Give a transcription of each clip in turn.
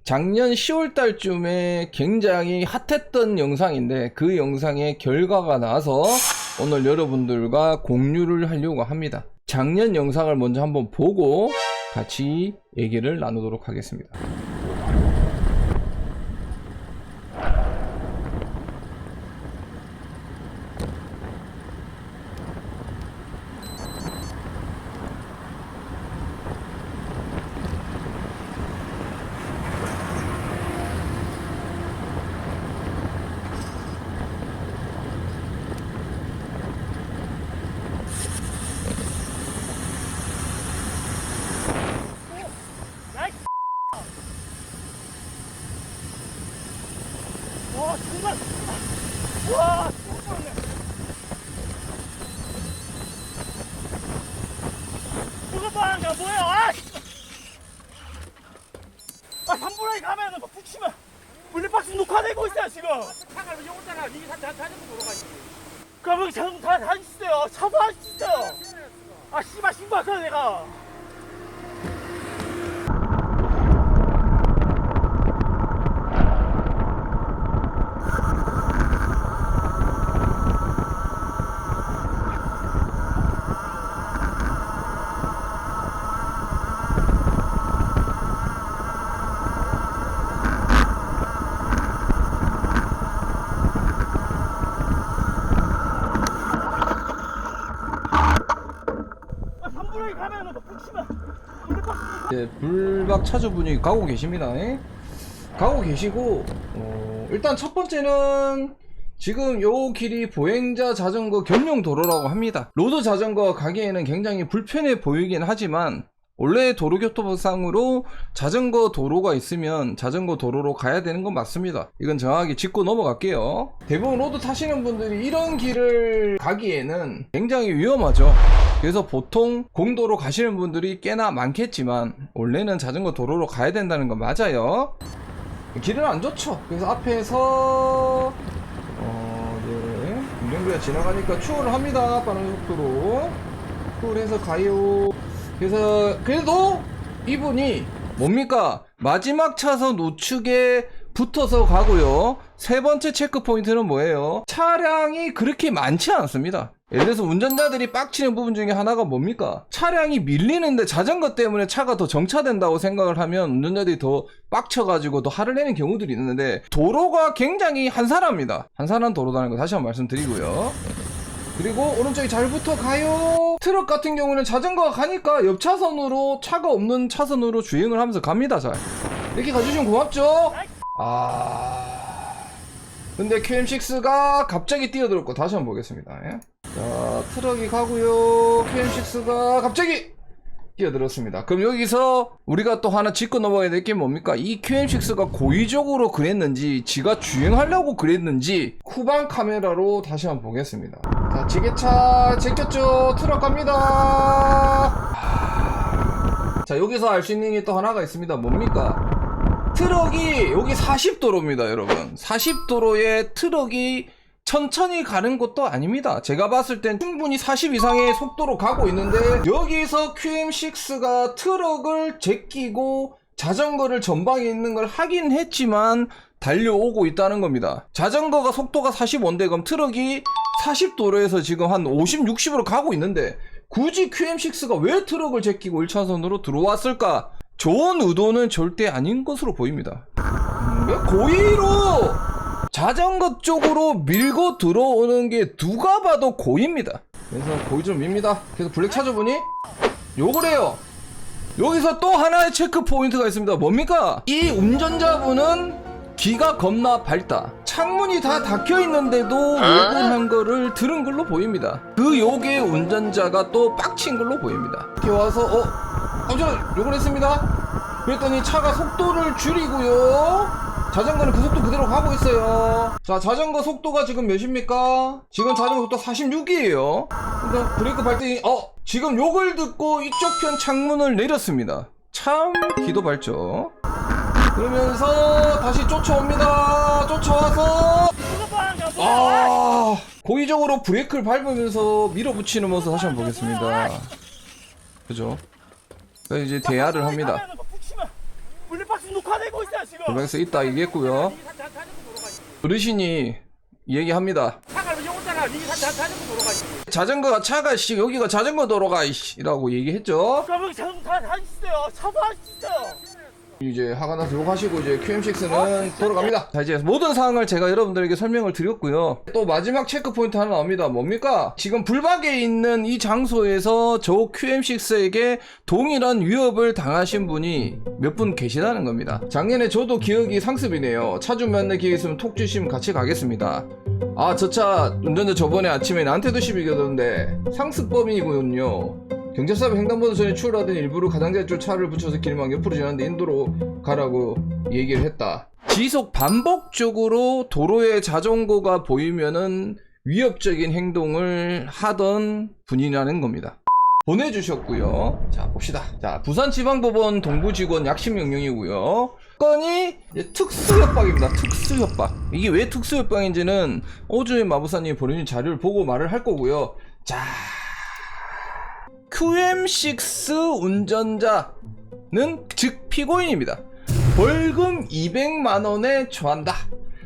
작년 10월 달쯤에 굉장히 핫했던 영상인데 그 영상의 결과가 나와서 오늘 여러분들과 공유를 하려고 합니다. 작년 영상을 먼저 한번 보고 같이 얘기를 나누도록 하겠습니다. 와 정말 와 정말 누가 빠는 게 뭐야? 산불에 가면은 막 붙이면 물리박스 녹화되고 있어요 지금. 차가 왜 오잖아. 니 자전거 돌아가지. 그럼 여기 자전거 다 있어요. 차도 할 수 있어요. 아 씨발 신고할거야 내가. 산불에 가면은 막 붙이면 물리박스. 네, 불박 차주분이 가고 계십니다. 가고 계시고 일단 첫 번째는 지금 요 길이 보행자 자전거 겸용 도로라고 합니다. 로드 자전거 가기에는 굉장히 불편해 보이긴 하지만 원래 도로교통법상으로 자전거 도로가 있으면 자전거 도로로 가야 되는 건 맞습니다. 이건 정확하게 짚고 넘어갈게요. 대부분 로드 타시는 분들이 이런 길을 가기에는 굉장히 위험하죠. 그래서 보통 공도로 가시는 분들이 꽤나 많겠지만 원래는 자전거 도로로 가야 된다는 건 맞아요. 길은 안 좋죠. 그래서 앞에서 운전구가 지나가니까 추월을 합니다. 빠른 속도로 추월해서 가요. 그래서 그래도 이분이 뭡니까? 마지막 차선 우측에 붙어서 가고요. 세 번째 체크 포인트는 뭐예요? 차량이 그렇게 많지 않습니다. 예를 들어서 운전자들이 빡치는 부분 중에 하나가 뭡니까? 차량이 밀리는데 자전거 때문에 차가 더 정차된다고 생각을 하면 운전자들이 더 빡쳐가지고 더 화를 내는 경우들이 있는데 도로가 굉장히 한산합니다. 한산한 도로라는 거 다시 한번 말씀드리고요. 그리고 오른쪽에 잘 붙어 가요. 트럭 같은 경우는 자전거가 가니까 옆 차선으로 차가 없는 차선으로 주행을 하면서 갑니다. 잘 이렇게 가주시면 고맙죠. 근데 QM6가 갑자기 뛰어들었고 다시 한번 보겠습니다. 자, 트럭이 가고요. QM6가 갑자기 뛰어들었습니다. 그럼 여기서 우리가 또 하나 짚고 넘어가야 될 게 뭡니까? 이 QM6가 고의적으로 그랬는지 지가 주행하려고 그랬는지 후방 카메라로 다시 한번 보겠습니다. 자, 지게차 제꼈죠. 트럭 갑니다. 자, 여기서 알 수 있는 게 또 하나가 있습니다. 뭡니까? 트럭이 여기 40도로입니다 여러분. 40도로에 트럭이 천천히 가는 것도 아닙니다. 제가 봤을 땐 충분히 40 이상의 속도로 가고 있는데 여기서 QM6가 트럭을 제끼고 자전거를 전방에 있는 걸 하긴 했지만 달려오고 있다는 겁니다. 자전거가 속도가 45인데 그럼 트럭이 40도로에서 지금 한 50, 60으로 가고 있는데 굳이 QM6가 왜 트럭을 제끼고 1차선으로 들어왔을까? 좋은 의도는 절대 아닌 것으로 보입니다. 고의로 자전거 쪽으로 밀고 들어오는 게 누가 봐도 고의입니다. 그래서 고의 좀 밉니다. 그래서 블랙 차주분이 욕을 해요. 여기서 또 하나의 체크 포인트가 있습니다. 뭡니까? 이 운전자분은 기가 겁나 밝다. 창문이 다 닫혀 있는데도 욕을 한 거를 들은 걸로 보입니다. 그 욕에 운전자가 또 빡친 걸로 보입니다. 이렇게 와서 저는 욕을 했습니다. 그랬더니 차가 속도를 줄이고요. 자전거는 그 속도 그대로 가고 있어요. 자, 자전거 속도가 지금 몇입니까? 지금 자전거 속도 46이에요. 그러니까 브레이크 밟더니 지금 욕을 듣고 이쪽 편 창문을 내렸습니다. 참 기도 밝죠. 그러면서 다시 쫓아옵니다. 쫓아와서 누가 빠는 게 뭐야? 고의적으로 브레이크를 밟으면서 밀어붙이는 모습 다시 한번 보겠습니다. 그죠? 이제 대화를 합니다. 물리박스 녹화 화내고 있어요 지금. 불방에서 있다 얘기했고요. 니 자전거 도로가 있지. 어르신이 얘기합니다. 차가 왜 영었잖아. 니 자전거 도로가 있지. 자전거가 차가 씨 여기가 자전거 도로가 이씨라고 얘기했죠. 그럼 여기 자전거 다 있어요. 차도할 수 있어요. 이제 화가 나서 욕하시고 이제 QM6는 돌아갑니다. 자, 이제 모든 상황을 제가 여러분들에게 설명을 드렸고요. 또 마지막 체크 포인트 하나 나옵니다. 뭡니까? 지금 불박에 있는 이 장소에서 저 QM6에게 동일한 위협을 당하신 분이 몇 분 계시다는 겁니다. 작년에 저도 기억이 상습이네요. 차 좀 만날 기회 있으면 톡 주시면 같이 가겠습니다. 아, 저 차 운전자 저번에 아침에 나한테도 시비 걸던데 상습범이군요. 경찰서에 횡단보도 전에 추월하던 일부러 가장자리 쪽 차를 붙여서 길막 옆으로 지나는데 인도로 가라고 얘기를 했다. 지속 반복적으로 도로에 자전거가 보이면은 위협적인 행동을 하던 분이라는 겁니다. 보내주셨고요. 자, 봅시다. 자, 부산지방법원 동부지원 약식 명령이고요. 건이 특수협박입니다. 특수협박. 이게 왜 특수협박인지는 오주의 마부사님이 보내준 자료를 보고 말을 할 거고요. 자, QM6 운전자는 즉 피고인입니다. 벌금 200만원에 처한다.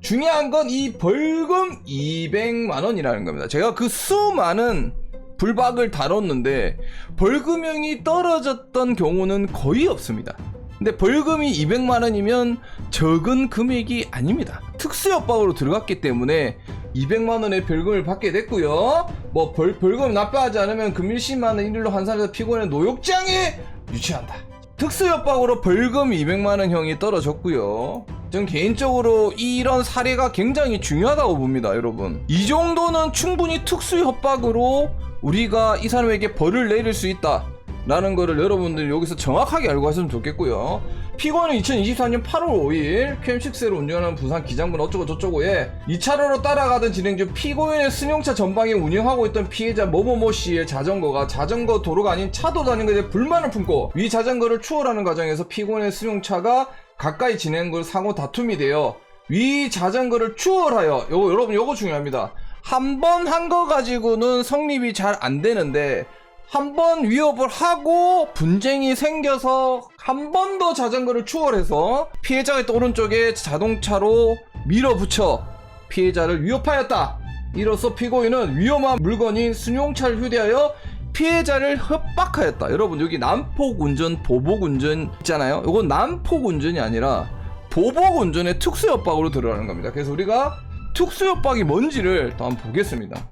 중요한 건 이 벌금 200만원이라는 겁니다. 제가 그 수많은 불박을 다뤘는데 벌금형이 떨어졌던 경우는 거의 없습니다. 근데 벌금이 200만원이면 적은 금액이 아닙니다. 특수협박으로 들어갔기 때문에 200만원의 벌금을 받게 됐고요. 뭐 벌금 납부하지 않으면 금 10만원 1일로 환산해서 피고인의 노역장에 유치한다. 특수협박으로 벌금 200만원 형이 떨어졌고요. 전 개인적으로 이런 사례가 굉장히 중요하다고 봅니다. 여러분, 이 정도는 충분히 특수협박으로 우리가 이 사람에게 벌을 내릴 수 있다 라는 거를 여러분들 여기서 정확하게 알고 하시면 좋겠고요. 피고는 2024년 8월 5일 QM6를 운전하는 부산 기장군 어쩌고 저쩌고에 2차로로 따라가던 진행 중 피고인의 승용차 전방에 운영하고 있던 피해자 뭐뭐뭐 씨의 자전거가 자전거 도로가 아닌 차도 다니는 것에 불만을 품고 위 자전거를 추월하는 과정에서 피고인의 승용차가 가까이 진행 걸 사고 다툼이 되어 위 자전거를 추월하여 여러분 요거 중요합니다. 한 번 한 거 가지고는 성립이 잘 안 되는데 한 번 위협을 하고 분쟁이 생겨서 한 번 더 자전거를 추월해서 피해자가 있던 오른쪽에 자동차로 밀어붙여 피해자를 위협하였다. 이로써 피고인은 위험한 물건인 승용차를 휴대하여 피해자를 협박하였다. 여러분, 여기 난폭운전, 보복운전 있잖아요. 이건 난폭운전이 아니라 보복운전의 특수협박으로 들어가는 겁니다. 그래서 우리가 특수협박이 뭔지를 또 한번 보겠습니다.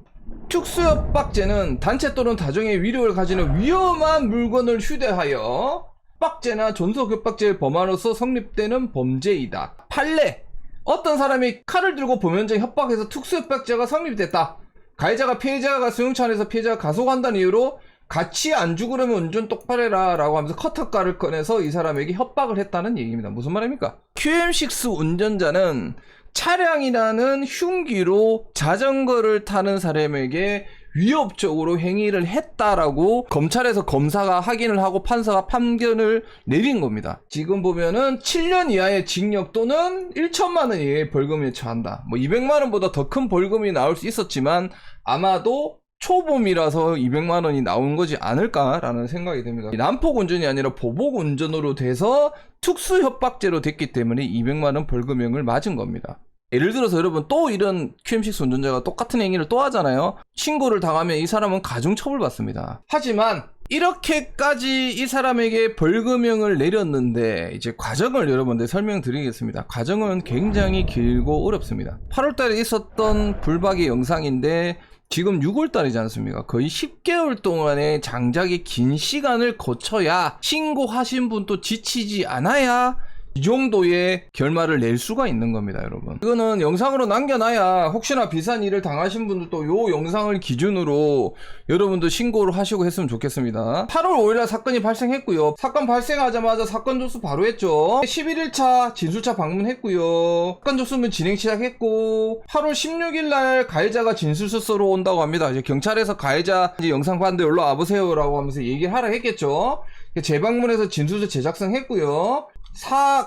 특수협박죄는 단체 또는 다중의 위력을 가지는 위험한 물건을 휴대하여 협박죄나 존속협박죄를 범함으로써 성립되는 범죄이다. 판례, 어떤 사람이 칼을 들고 보면적 협박해서 특수협박죄가 성립됐다. 가해자가 피해자가 승용차 안에서 피해자가 가속한다는 이유로 같이 안 죽으려면 운전 똑바로 해라 라고 하면서 커터칼을 꺼내서 이 사람에게 협박을 했다는 얘기입니다. 무슨 말입니까? QM6 운전자는 차량이라는 흉기로 자전거를 타는 사람에게 위협적으로 행위를 했다라고 검찰에서 검사가 확인을 하고 판사가 판결을 내린 겁니다. 지금 보면은 7년 이하의 징역 또는 1천만 원 이하의 벌금에 처한다. 뭐 200만 원보다 더 큰 벌금이 나올 수 있었지만 아마도 초범이라서 200만 원이 나온 거지 않을까라는 생각이 듭니다. 난폭 운전이 아니라 보복 운전으로 돼서 특수협박죄로 됐기 때문에 200만 원 벌금형을 맞은 겁니다. 예를 들어서 여러분, 또 이런 QM6 운전자가 똑같은 행위를 또 하잖아요. 신고를 당하면 이 사람은 가중처벌 받습니다. 하지만 이렇게까지 이 사람에게 벌금형을 내렸는데 이제 과정을 여러분들 설명드리겠습니다. 과정은 굉장히 길고 어렵습니다. 8월달에 있었던 불박의 영상인데 지금 6월달이지 않습니까? 거의 10개월 동안의 장작이 긴 시간을 거쳐야 신고하신 분도 지치지 않아야 이 정도의 결말을 낼 수가 있는 겁니다, 여러분. 이거는 영상으로 남겨놔야 혹시나 비슷한 일을 당하신 분들도 요 영상을 기준으로 여러분도 신고를 하시고 했으면 좋겠습니다. 8월 5일날 사건이 발생했고요. 사건 발생하자마자 사건 접수 바로 했죠. 11일차 진술차 방문했고요. 사건 접수는 진행 시작했고 8월 16일날 가해자가 진술서로 온다고 합니다. 이제 경찰에서 가해자 이제 영상 봤는데 연락 와보세요 라고 하면서 얘기를 하라 했겠죠. 재방문해서 진술서 제작성 했고요.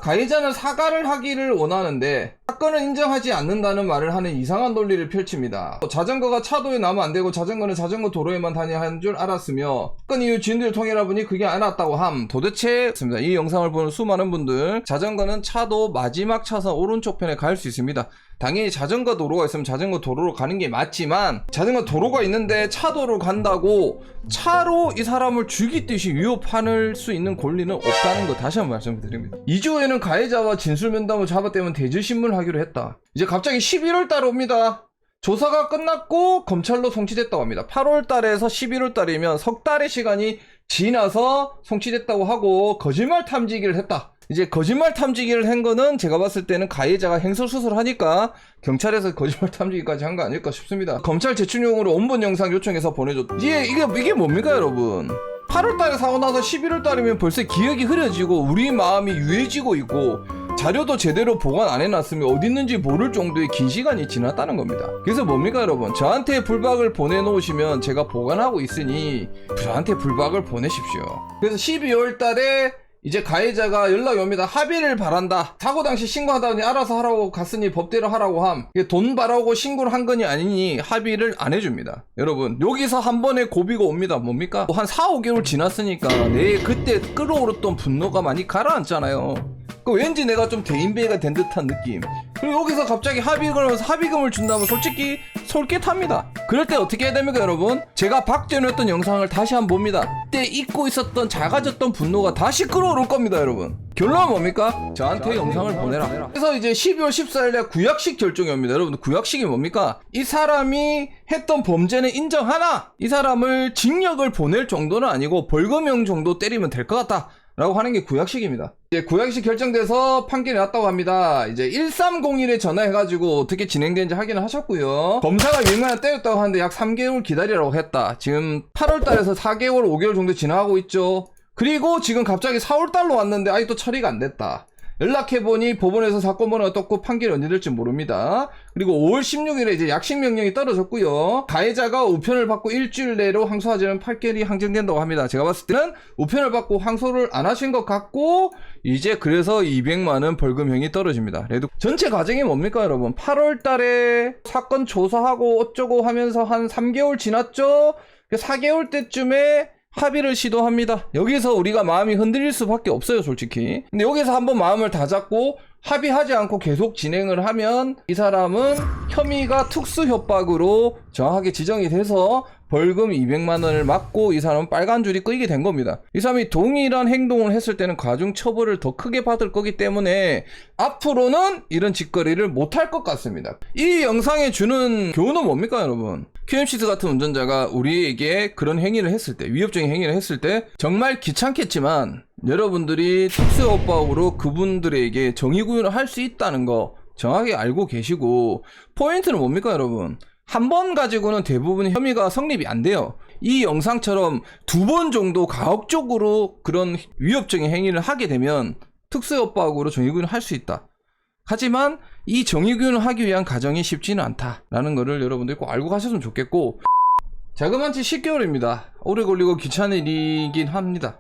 가해자는 사과를 하기를 원하는데 사건을 인정하지 않는다는 말을 하는 이상한 논리를 펼칩니다. 자전거가 차도에 나면 안 되고 자전거는 자전거 도로에만 다녀야 하는 줄 알았으며 사건 이후 지인들을 통해라 보니 그게 아니었다고 함. 도대체 이 영상을 보는 수많은 분들, 자전거는 차도 마지막 차선 오른쪽 편에 갈 수 있습니다. 당연히 자전거 도로가 있으면 자전거 도로로 가는 게 맞지만 자전거 도로가 있는데 차도로 간다고 차로 이 사람을 죽이듯이 위협할 수 있는 권리는 없다는 거 다시 한번 말씀드립니다. 2주 후에는 가해자와 진술면담을 잡아떼면 대질신문을 하기로 했다. 이제 갑자기 11월 달 옵니다. 조사가 끝났고 검찰로 송치됐다고 합니다. 8월 달에서 11월 달이면 석 달의 시간이 지나서 송치됐다고 하고 거짓말 탐지기를 했다. 이제 거짓말 탐지기를 한 거는 제가 봤을 때는 가해자가 행설수설하니까 경찰에서 거짓말 탐지기까지 한 거 아닐까 싶습니다. 검찰 제출용으로 원본 영상 요청해서 보내줬다. 이게 뭡니까 여러분? 8월달에 사고 나서 11월달이면 벌써 기억이 흐려지고 우리 마음이 유해지고 있고 자료도 제대로 보관 안 해놨으면 어디 있는지 모를 정도의 긴 시간이 지났다는 겁니다. 그래서 뭡니까 여러분? 저한테 불박을 보내놓으시면 제가 보관하고 있으니 저한테 불박을 보내십시오. 그래서 12월달에 이제 가해자가 연락이 옵니다. 합의를 바란다. 사고 당시 신고하다니 알아서 하라고 갔으니 법대로 하라고 함. 돈 바라고 신고를 한 거니 아니니 합의를 안 해줍니다. 여러분 여기서 한 번에 고비가 옵니다. 뭡니까? 한 4, 5개월 지났으니까 내 그때 끌어오르던 분노가 많이 가라앉잖아요. 왠지 내가 좀 대인배가 된 듯한 느낌. 그리고 여기서 갑자기 합의를 하면서 합의금을 준다면 솔직히 솔깃합니다. 그럴 때 어떻게 해야 됩니까 여러분? 제가 박제해놨던 영상을 다시 한번 봅니다. 그때 잊고 있었던 작아졌던 분노가 다시 끌어오를 겁니다 여러분. 결론은 뭡니까? 저한테 영상을 보내라. 그래서 이제 12월 14일에 구약식 결정이 옵니다. 여러분 구약식이 뭡니까? 이 사람이 했던 범죄는 인정하나 이 사람을 징역을 보낼 정도는 아니고 벌금형 정도 때리면 될 것 같다 라고 하는 게 구약식입니다. 이제 구약식 결정돼서 판결이 났다고 합니다. 이제 1301에 전화해가지고 어떻게 진행되는지 확인을 하셨고요. 검사가 윙만을 때렸다고 하는데 약 3개월 기다리라고 했다. 지금 8월달에서 4개월 5개월 정도 지나가고 있죠. 그리고 지금 갑자기 4월달로 왔는데 아직도 처리가 안 됐다. 연락해보니 법원에서 사건 번호가 떴고 판결이 언제 될지 모릅니다. 그리고 5월 16일에 이제 약식 명령이 떨어졌고요. 가해자가 우편을 받고 일주일 내로 항소하자면 판결이 항정된다고 합니다. 제가 봤을 때는 우편을 받고 항소를 안 하신 것 같고 이제 그래서 200만원 벌금형이 떨어집니다. 그래도 전체 과정이 뭡니까 여러분? 8월 달에 사건 조사하고 어쩌고 하면서 한 3개월 지났죠? 4개월 때쯤에 합의를 시도합니다. 여기서 우리가 마음이 흔들릴 수밖에 없어요 솔직히. 근데 여기서 한번 마음을 다잡고 합의하지 않고 계속 진행을 하면 이 사람은 혐의가 특수협박으로 정확하게 지정이 돼서 벌금 200만원을 맞고 이 사람은 빨간 줄이 끄이게 된 겁니다. 이 사람이 동일한 행동을 했을 때는 가중 처벌을 더 크게 받을 거기 때문에 앞으로는 이런 짓거리를 못할 것 같습니다. 이 영상에 주는 교훈은 뭡니까 여러분? QM6 같은 운전자가 우리에게 그런 행위를 했을 때, 위협적인 행위를 했을 때 정말 귀찮겠지만 여러분들이 특수협박으로 그분들에게 정의구현을 할 수 있다는 거 정확히 알고 계시고, 포인트는 뭡니까 여러분? 한 번 가지고는 대부분 혐의가 성립이 안 돼요. 이 영상처럼 2번 정도 가혹적으로 그런 위협적인 행위를 하게 되면 특수협박으로 정의구현을 할 수 있다. 하지만 이 정의구현을 하기 위한 과정이 쉽지는 않다라는 거를 여러분들이 꼭 알고 가셨으면 좋겠고, 자그마치 10개월입니다. 오래 걸리고 귀찮은 일이긴 합니다.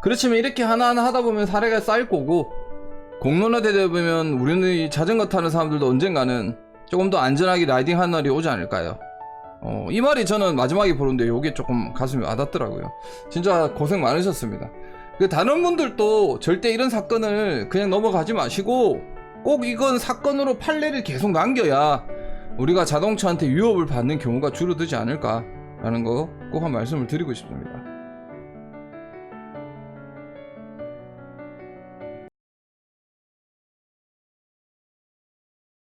그렇지만 이렇게 하나하나 하다 보면 사례가 쌓일 거고, 공론화되다 보면 우리는 자전거 타는 사람들도 언젠가는 조금 더 안전하게 라이딩하는 날이 오지 않을까요? 이 말이 저는 마지막에 보는데 이게 조금 가슴이 와닿더라고요. 진짜 고생 많으셨습니다. 다른 분들도 절대 이런 사건을 그냥 넘어가지 마시고 꼭 이건 사건으로 판례를 계속 남겨야 우리가 자동차한테 위협을 받는 경우가 줄어들지 않을까라는 거 꼭 한 말씀을 드리고 싶습니다.